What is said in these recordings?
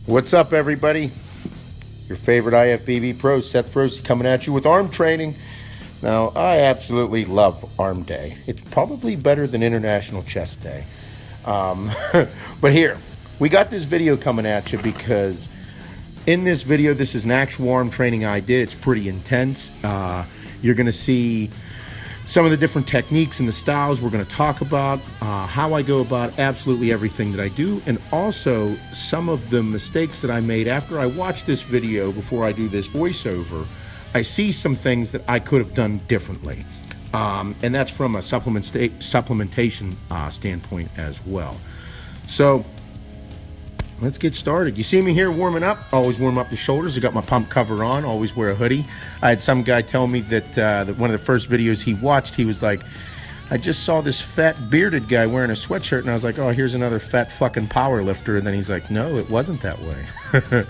What's up, everybody? Your favorite IFBB pro, Seth Feroce, coming at you with arm training. Now, I absolutely love Arm Day. It's probably better than International Chest Day. But here, we got this video coming at you because in this video, this is an actual arm training I did. It's pretty intense. You're going to see some of the different techniques and the styles we're going to talk about, how I go about absolutely everything that I do, and also some of the mistakes that I made after I watched this video before I do this voiceover. I see some things that I could have done differently, and that's from a supplementation standpoint as well. So let's get started. You see me here warming up. Always warm up the shoulders. I got my pump cover on. Always wear a hoodie. I had some guy tell me that one of the first videos he watched, he was like, I just saw this fat bearded guy wearing a sweatshirt, and I was like, oh, here's another fat fucking power lifter. And then he's like, no, it wasn't that way.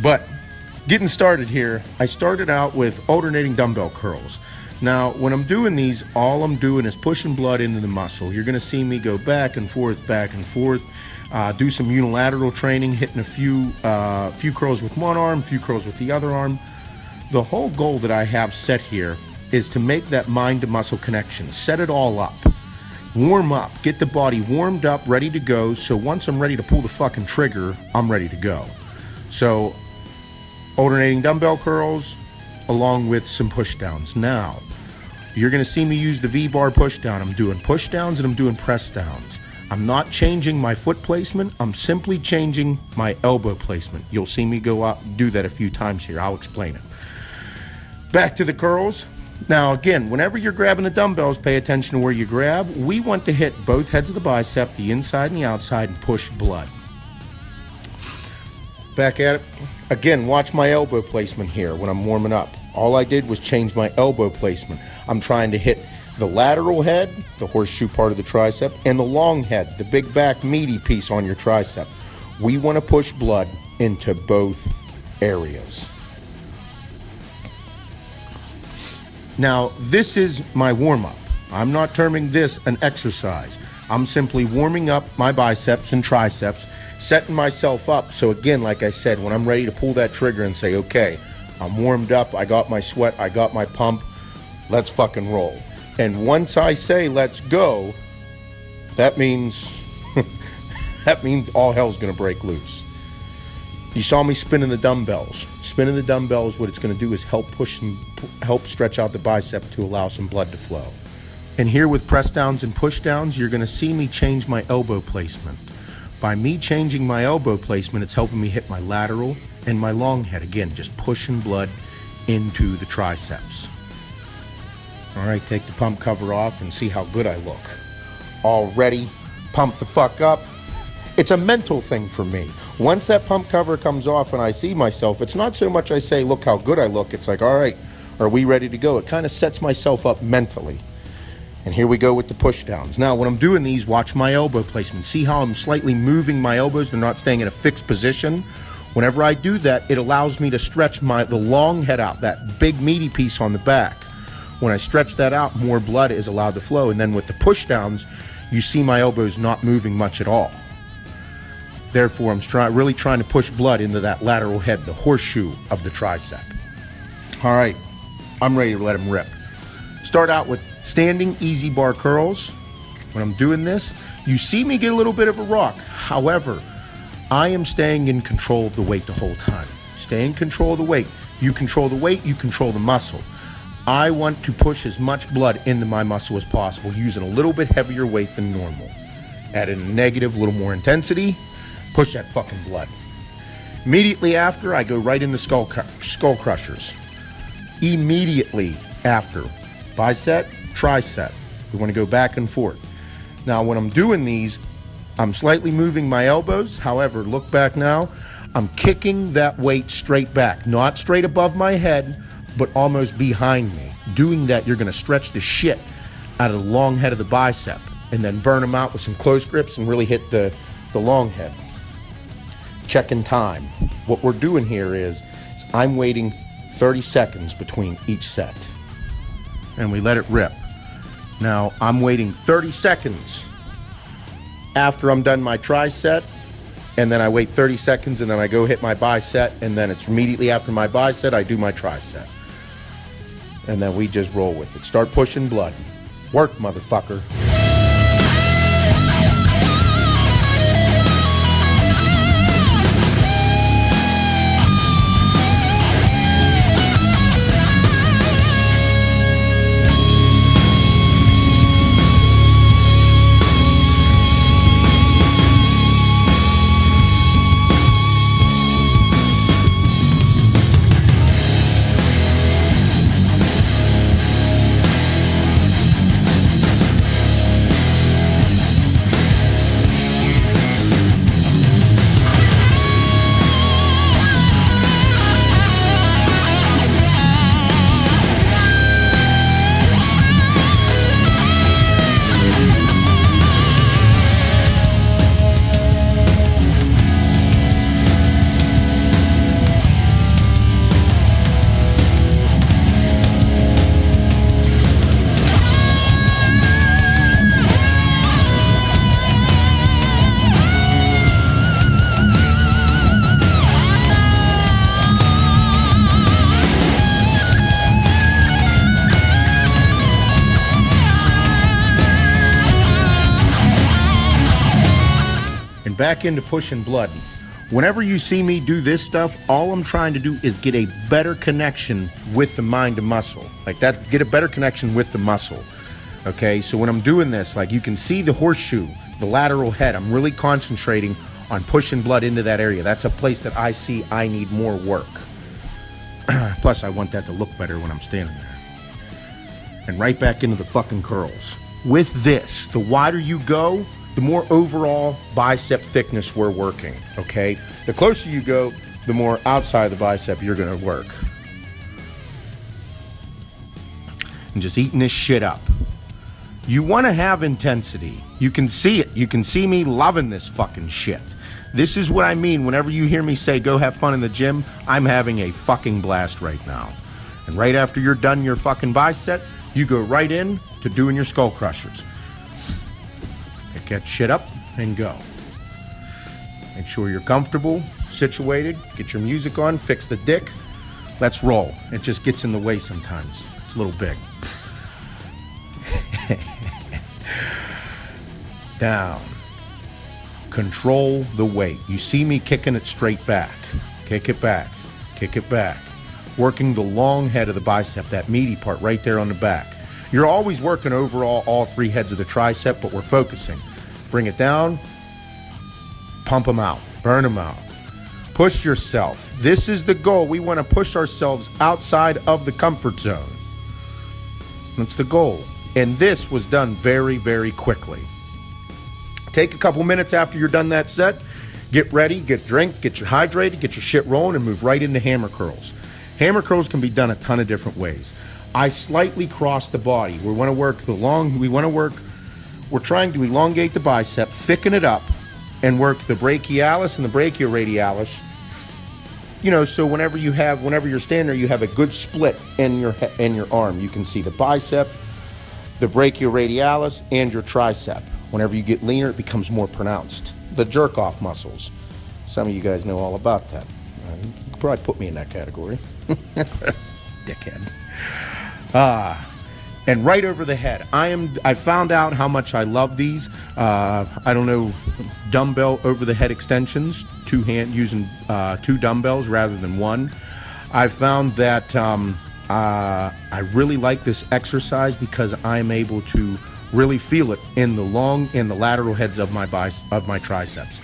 But getting started here, I started out with alternating dumbbell curls. Now, when I'm doing these, all I'm doing is pushing blood into the muscle. You're going to see me go back and forth, do some unilateral training, hitting a few curls with one arm, a few curls with the other arm. The whole goal that I have set here is to make that mind to muscle connection, set it all up, warm up, get the body warmed up, ready to go. So once I'm ready to pull the fucking trigger, I'm ready to go. So alternating dumbbell curls along with some push downs. Now, you're going to see me use the V-bar push down. I'm doing push downs and I'm doing press downs. I'm not changing my foot placement. I'm simply changing my elbow placement. You'll see me go out and do that a few times here. I'll explain it. Back to the curls. Now, again, whenever you're grabbing the dumbbells, pay attention to where you grab. We want to hit both heads of the bicep, the inside and the outside, and push blood. Back at it. Again, watch my elbow placement here when I'm warming up. All I did was change my elbow placement. I'm trying to hit the lateral head, the horseshoe part of the tricep, and the long head, the big back meaty piece on your tricep. We want to push blood into both areas. Now, this is my warm-up. I'm not terming this an exercise. I'm simply warming up my biceps and triceps, setting myself up. So again, like I said, when I'm ready to pull that trigger and say, okay, I'm warmed up, I got my sweat, I got my pump, let's fucking roll. And once I say let's go, that means all hell's gonna break loose. You saw me spinning the dumbbells. Spinning the dumbbells, what it's gonna do is help stretch out the bicep to allow some blood to flow. And here with press downs and push downs, you're gonna see me change my elbow placement. By me changing my elbow placement, it's helping me hit my lateral and my long head. Again, just pushing blood into the triceps. All right, take the pump cover off and see how good I look. Already pumped the fuck up. It's a mental thing for me. Once that pump cover comes off and I see myself, it's not so much I say, look how good I look. It's like, all right, are we ready to go? It kind of sets myself up mentally. And here we go with the push downs. Now, when I'm doing these, watch my elbow placement. See how I'm slightly moving my elbows? They're not staying in a fixed position. Whenever I do that, it allows me to stretch the long head out, that big meaty piece on the back. When I stretch that out, more blood is allowed to flow. And then with the push downs, you see my elbows not moving much at all. Therefore, I'm really trying to push blood into that lateral head, the horseshoe of the tricep. All right, I'm ready to let them rip. Start out with standing easy bar curls. When I'm doing this, you see me get a little bit of a rock. However, I am staying in control of the weight the whole time. Stay in control of the weight. You control the weight, you control the muscle. I want to push as much blood into my muscle as possible, using a little bit heavier weight than normal. Add in a negative, a little more intensity, push that fucking blood. Immediately after, I go right into skull crushers. Immediately after, bicep, tricep. We want to go back and forth. Now, when I'm doing these, I'm slightly moving my elbows. However, look back now. I'm kicking that weight straight back, not straight above my head, but almost behind me. Doing that, you're going to stretch the shit out of the long head of the bicep and then burn them out with some close grips and really hit the long head. Checking time. What we're doing here is I'm waiting 30 seconds between each set. And we let it rip. Now, I'm waiting 30 seconds after I'm done my tri-set and then I wait 30 seconds, and then I go hit my bicep, and then it's immediately after my bicep, I do my tricep. And then we just roll with it. Start pushing blood. Work, motherfucker. Back into pushing blood. Whenever you see me do this stuff, all I'm trying to do is get a better connection with the mind to muscle. Like that, get a better connection with the muscle. Okay, so when I'm doing this, like you can see the horseshoe, the lateral head, I'm really concentrating on pushing blood into that area. That's a place that I see I need more work. Plus, I want that to look better when I'm standing there. And right back into the fucking curls. With this, the wider you go, the more overall bicep thickness we're working, okay? The closer you go, the more outside the bicep you're gonna work. And just eating this shit up. You wanna have intensity. You can see it. You can see me loving this fucking shit. This is what I mean whenever you hear me say, go have fun in the gym, I'm having a fucking blast right now. And right after you're done your fucking bicep, you go right in to doing your skull crushers. Pick that shit up and go. Make sure you're comfortable, situated, get your music on, fix the dick. Let's roll. It just gets in the way sometimes. It's a little big. Down. Control the weight. You see me kicking it straight back. Kick it back. Kick it back. Working the long head of the bicep, that meaty part right there on the back. You're always working overall all three heads of the tricep, but we're focusing. Bring it down, pump them out, burn them out. Push yourself. This is the goal. We want to push ourselves outside of the comfort zone. That's the goal. And this was done very, very quickly. Take a couple minutes after you're done that set, get ready, get a drink, get you hydrated, get your shit rolling, and move right into hammer curls. Hammer curls can be done a ton of different ways. I slightly cross the body. We want to work we're trying to elongate the bicep, thicken it up, and work the brachialis and the brachioradialis. You know, so whenever you're standing there, you have a good split in your arm. You can see the bicep, the brachioradialis, and your tricep. Whenever you get leaner, it becomes more pronounced. The jerk-off muscles. Some of you guys know all about that. You could probably put me in that category. Dickhead. And right over the head. I found out how much I love these. I don't know, dumbbell over the head extensions, using two dumbbells rather than one. I found that I really like this exercise because I'm able to really feel it in the lateral heads of my triceps.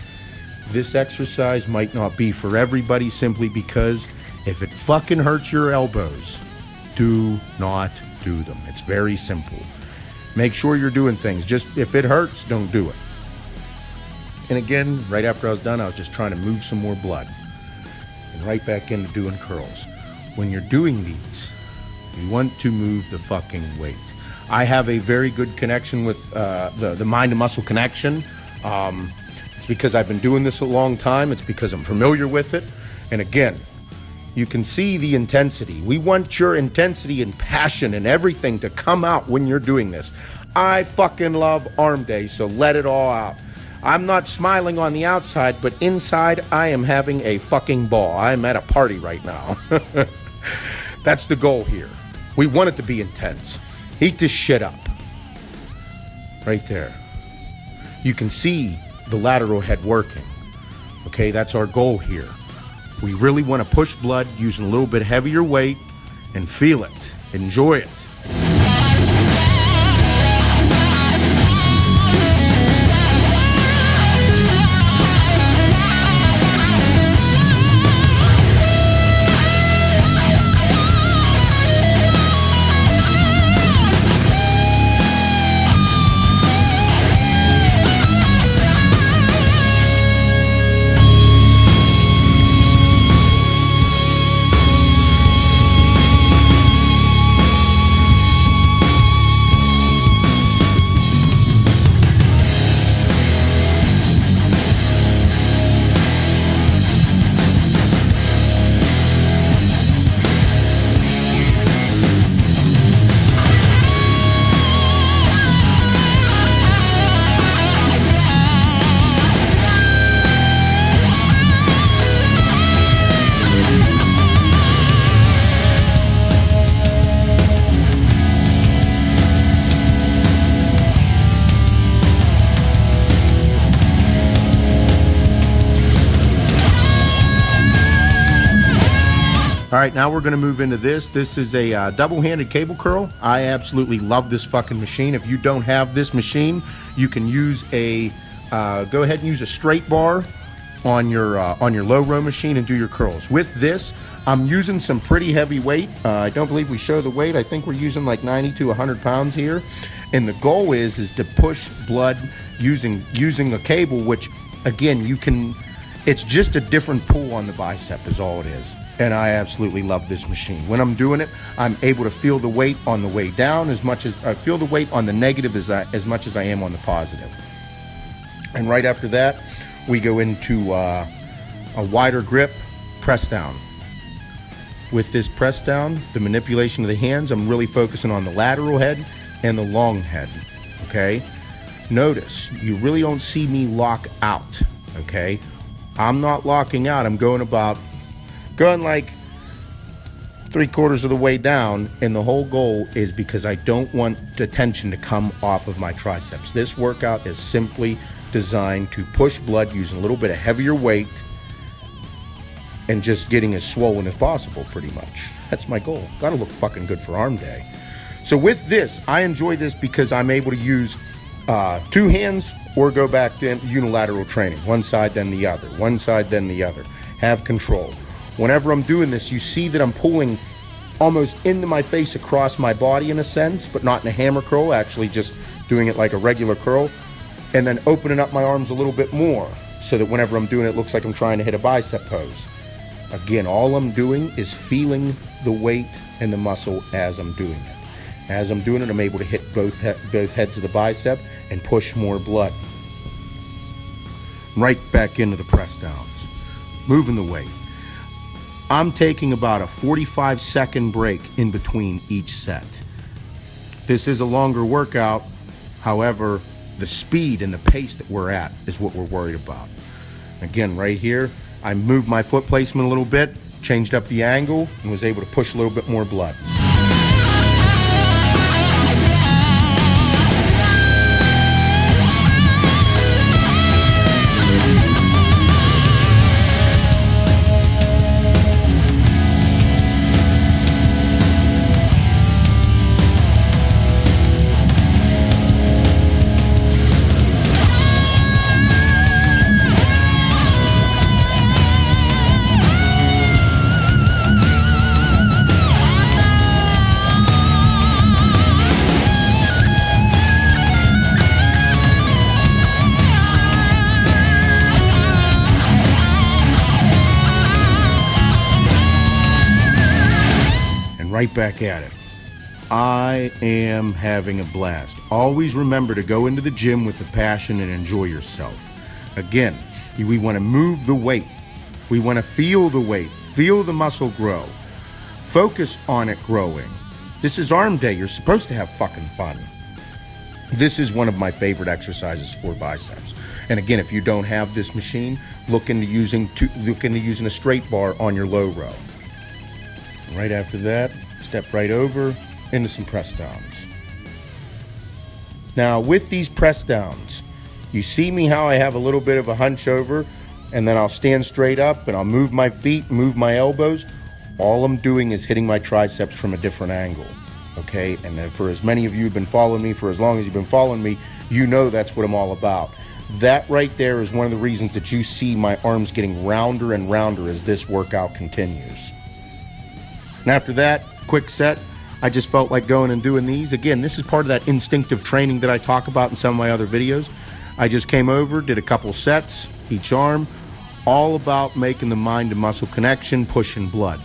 This exercise might not be for everybody simply because if it fucking hurts your elbows, do not do them. It's very simple. Make sure you're doing things. Just if it hurts, don't do it. And again, right after I was done, I was just trying to move some more blood. And right back into doing curls. When you're doing these, you want to move the fucking weight. I have a very good connection with the mind to muscle connection. It's because I've been doing this a long time. It's because I'm familiar with it. And again, you can see the intensity. We want your intensity and passion and everything to come out when you're doing this. I fucking love arm day, so let it all out. I'm not smiling on the outside, but inside I am having a fucking ball. I'm at a party right now. That's the goal here. We want it to be intense. Heat this shit up. Right there. You can see the lateral head working. Okay, that's our goal here. We really want to push blood using a little bit heavier weight and feel it. Enjoy it. All right, now we're going to move into this. This is a double-handed cable curl. I absolutely love this fucking machine. If you don't have this machine, you can use a go ahead and use a straight bar on your low row machine and do your curls. With this, I'm using some pretty heavy weight. I don't believe we show the weight. I think we're using like 90 to 100 pounds here. And the goal is to push blood using a cable, which again, you can. It's just a different pull on the bicep is all it is. And I absolutely love this machine. When I'm doing it, I'm able to feel the weight on the way down as much as I feel the weight on the negative as much as I am on the positive. And right after that, we go into a wider grip press down. With this press down, the manipulation of the hands, I'm really focusing on the lateral head and the long head, okay? Notice, you really don't see me lock out, okay? I'm not locking out. I'm going like 3/4 of the way down, and the whole goal is because I don't want the tension to come off of my triceps. This workout is simply designed to push blood using a little bit of heavier weight and just getting as swollen as possible, pretty much. That's my goal. Gotta look fucking good for arm day. So with this, I enjoy this because I'm able to use two hands or go back to unilateral training. One side, then the other. One side, then the other. Have control. Whenever I'm doing this, you see that I'm pulling almost into my face across my body in a sense, but not in a hammer curl, actually just doing it like a regular curl, and then opening up my arms a little bit more so that whenever I'm doing it, it looks like I'm trying to hit a bicep pose. Again, all I'm doing is feeling the weight and the muscle as I'm doing it. As I'm doing it, I'm able to hit both heads of the bicep and push more blood. Right back into the press downs. Moving the weight. I'm taking about a 45-second break in between each set. This is a longer workout. However, the speed and the pace that we're at is what we're worried about. Again, right here, I moved my foot placement a little bit, changed up the angle, and was able to push a little bit more blood. Right back at it. I am having a blast. Always remember to go into the gym with a passion and enjoy yourself. Again, we want to move the weight. We want to feel the weight, feel the muscle grow. Focus on it growing. This is arm day. You're supposed to have fucking fun. This is one of my favorite exercises for biceps. And again, if you don't have this machine, look into using a straight bar on your low row. Right after that, step right over into some press downs. Now with these press downs, you see me how I have a little bit of a hunch over, and then I'll stand straight up and I'll move my feet, move my elbows. All I'm doing is hitting my triceps from a different angle. Okay, and for as many of you who've been following me for as long as you've been following me, you know that's what I'm all about. That right there is one of the reasons that you see my arms getting rounder and rounder as this workout continues. And after that quick set, I just felt like going and doing these. Again, this is part of that instinctive training that I talk about in some of my other videos. I just came over, did a couple sets, each arm, all about making the mind to muscle connection, pushing blood.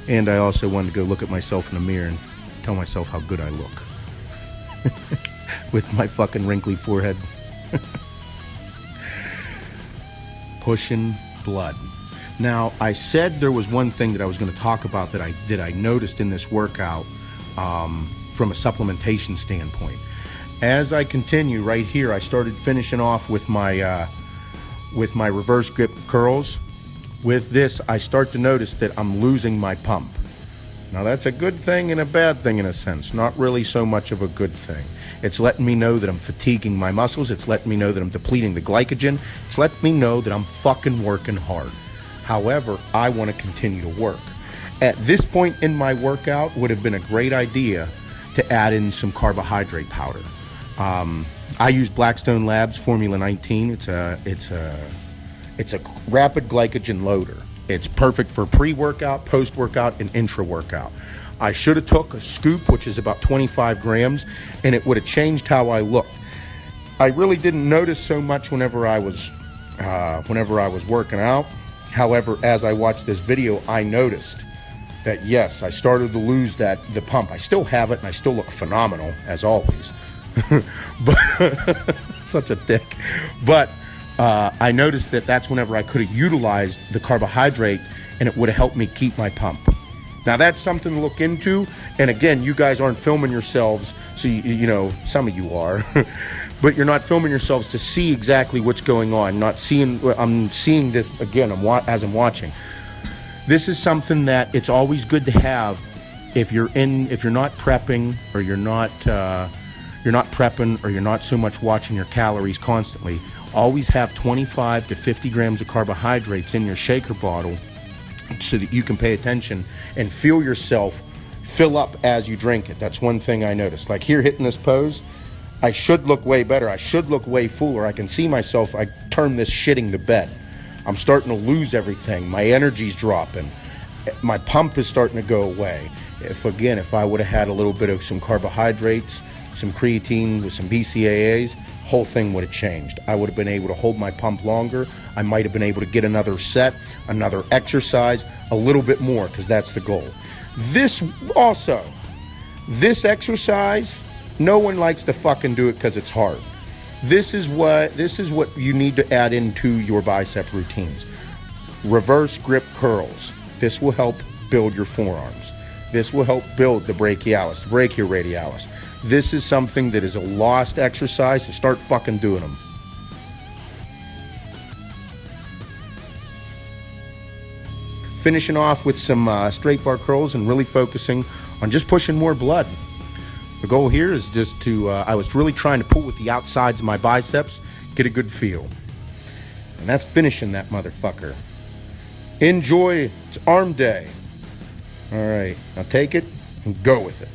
And I also wanted to go look at myself in the mirror and tell myself how good I look. With my fucking wrinkly forehead. Pushing blood. Now, I said there was one thing that I was going to talk about that I noticed in this workout from a supplementation standpoint. As I continue right here, I started finishing off with my reverse grip curls. With this, I start to notice that I'm losing my pump. Now that's a good thing and a bad thing in a sense, not really so much of a good thing. It's letting me know that I'm fatiguing my muscles. It's letting me know that I'm depleting the glycogen. It's letting me know that I'm fucking working hard. However, I want to continue to work. At this point in my workout, would have been a great idea to add in some carbohydrate powder. I use Blackstone Labs Formula 19. It's a rapid glycogen loader. It's perfect for pre-workout, post-workout, and intra-workout. I should have took a scoop, which is about 25 grams, and it would have changed how I looked. I really didn't notice so much whenever I was working out. However, as I watched this video, I noticed that yes, I started to lose the pump. I still have it, and I still look phenomenal as always. But such a dick. But I noticed that that's whenever I could have utilized the carbohydrate, and it would have helped me keep my pump. Now that's something to look into. And again, you guys aren't filming yourselves, so you know, some of you are, but you're not filming yourselves to see exactly what's going on. I'm seeing this again as I'm watching. This is something that it's always good to have if you're not prepping, or you're not prepping, or you're not so much watching your calories constantly. Always have 25 to 50 grams of carbohydrates in your shaker bottle so that you can pay attention and feel yourself fill up as you drink it. That's one thing I noticed. Like here, hitting this pose, I should look way better. I should look way fuller. I can see myself. I turn this shitting the bed. I'm starting to lose everything. My energy's dropping. My pump is starting to go away. If I would have had a little bit of some carbohydrates, some creatine with some BCAAs, whole thing would have changed. I would have been able to hold my pump longer. I might have been able to get another set, another exercise, a little bit more, because that's the goal. This exercise, no one likes to fucking do it because it's hard. This is what you need to add into your bicep routines. Reverse grip curls. This will help build your forearms. This will help build the brachialis, the brachioradialis. This is something that is a lost exercise, to start fucking doing them. Finishing off with some straight bar curls and really focusing on just pushing more blood. The goal here is just to, I was really trying to pull with the outsides of my biceps, get a good feel. And that's finishing that motherfucker. Enjoy, it's arm day. All right, now take it and go with it.